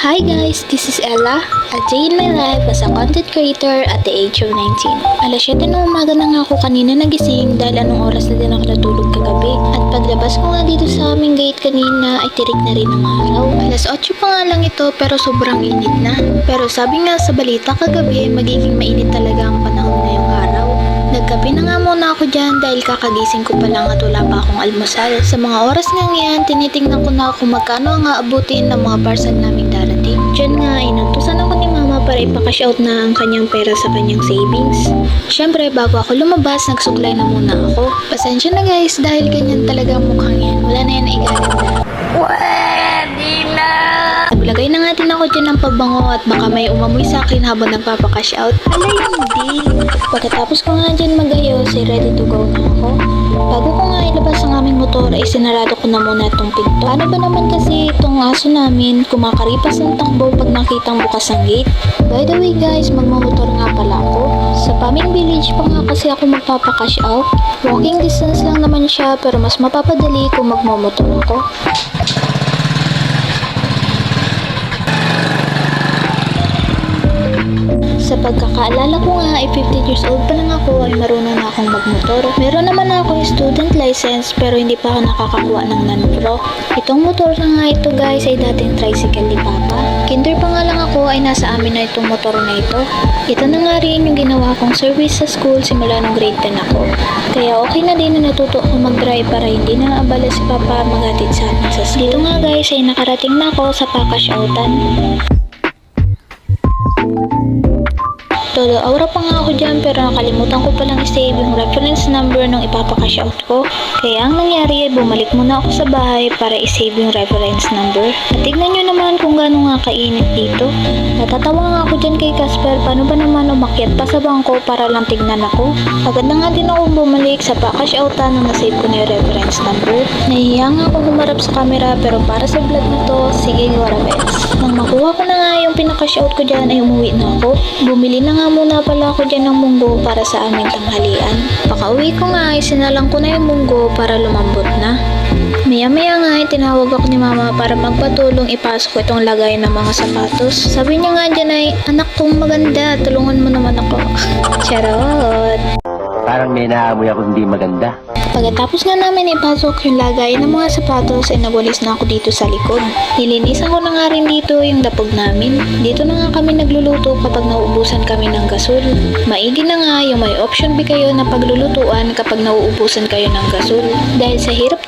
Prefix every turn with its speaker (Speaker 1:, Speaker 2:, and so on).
Speaker 1: Hi guys, this is Ella, a day in my life as a content creator at the age of 19. Alas 7 ng umaga na nga ako kanina nagising dahil anong oras na din ako natulog kagabi. At paglabas ko nga dito sa aming gate kanina ay tirik na rin ang araw. Alas 8 pa nga lang ito pero sobrang init na. Pero sabi nga sa balita kagabi magiging mainit talaga ang panahon ngayong araw. Nagkape na nga muna ako dyan dahil kakagising ko pa lang at wala pa akong almusal. Sa mga oras nga yan, tinitingnan ko na kung magkano ang aabutin ng mga parcel naming darating. Dyan nga, inutusan ako ni mama para ipakash out na ang kanyang pera sa kanyang savings. Syempre, bago ako lumabas, nagsuklay na muna ako. Pasensya na guys, dahil ganyan talaga ang mukhang yan. Wala na yan igaganda. Naglagay na nga din ako dyan ng pabango at baka may umamoy sa akin habang nagpapakash out. Alay, hindi. Pagkatapos ko nga dyan magayos, ay ready to go na ako. Bago ko nga ilabas ang aming motor, ay sinarado ko na muna itong pinto. Ano ba naman kasi itong aso namin, kumakaripas ng takbo pag nakitang bukas ang gate. By the way guys, magmamotor nga pala ako. Sa Paming Village pa nga kasi ako magpapakash out. Walking distance lang naman siya pero mas mapapadali kung magmamotor ako. Sa pagkakaalala ko nga ay 15 years old pa lang ako ay marunong na akong magmotor. Meron naman ako yung student license pero hindi pa ako nakakakuha ng non-pro. Itong motor na nga ito guys ay dating tricycle ni Papa. Kinder pa nga lang ako ay nasa amin na itong motor na ito. Ito na nga rin yung ginawa kong service sa school simula nung grade 10 ako. Kaya okay na din na natuto ako mag-drive para hindi na abala si Papa maghatid sa amin sa school. Dito nga guys ay nakarating na ako sa pakash outan. Todo aura pa nga ako dyan pero nakalimutan ko palang i-save yung reference number nung ipapakash out ko. Kaya ang nangyari ay bumalik muna ako sa bahay para i-save yung reference number. At tignan nyo naman kung gaano nga kainit dito. Natatawa nga ako dyan kay Casper, paano ba naman umakyat pa sa bangko para lang tignan ako. Agad na nga din ako bumalik sa pakash outan nung nasave ko na yung reference number. Nahihiya nga ako humarap sa camera pero para sa vlog na to, sige warabets. Nang makuha ko na nga yung pinakash out ko dyan ay umuwi na ako. Bumili na nga muna pala ako dyan ng munggo para sa aming tanghalian. Pakauwi ko nga ay sinalang ko na yung munggo para lumambot na. Maya-maya nga ay tinawag ako ni mama para magpatulong ipasok ko itong lagay ng mga sapatos. Sabi niya nga dyan ay, anak kong maganda, tulungan mo naman ako. Charot!
Speaker 2: Parang may naamoy ako hindi maganda.
Speaker 1: Pagkatapos nga namin ipasok yung lagay ng mga sapatos ay nagulis na ako dito sa likod. Nilinisan ko na nga rin dito yung dapog namin. Dito na nga kami nagluluto kapag nauubusan kami ng gasol. Maigi na nga yung may option B kayo na paglulutuan kapag nauubusan kayo ng gasol. Dahil sa hirap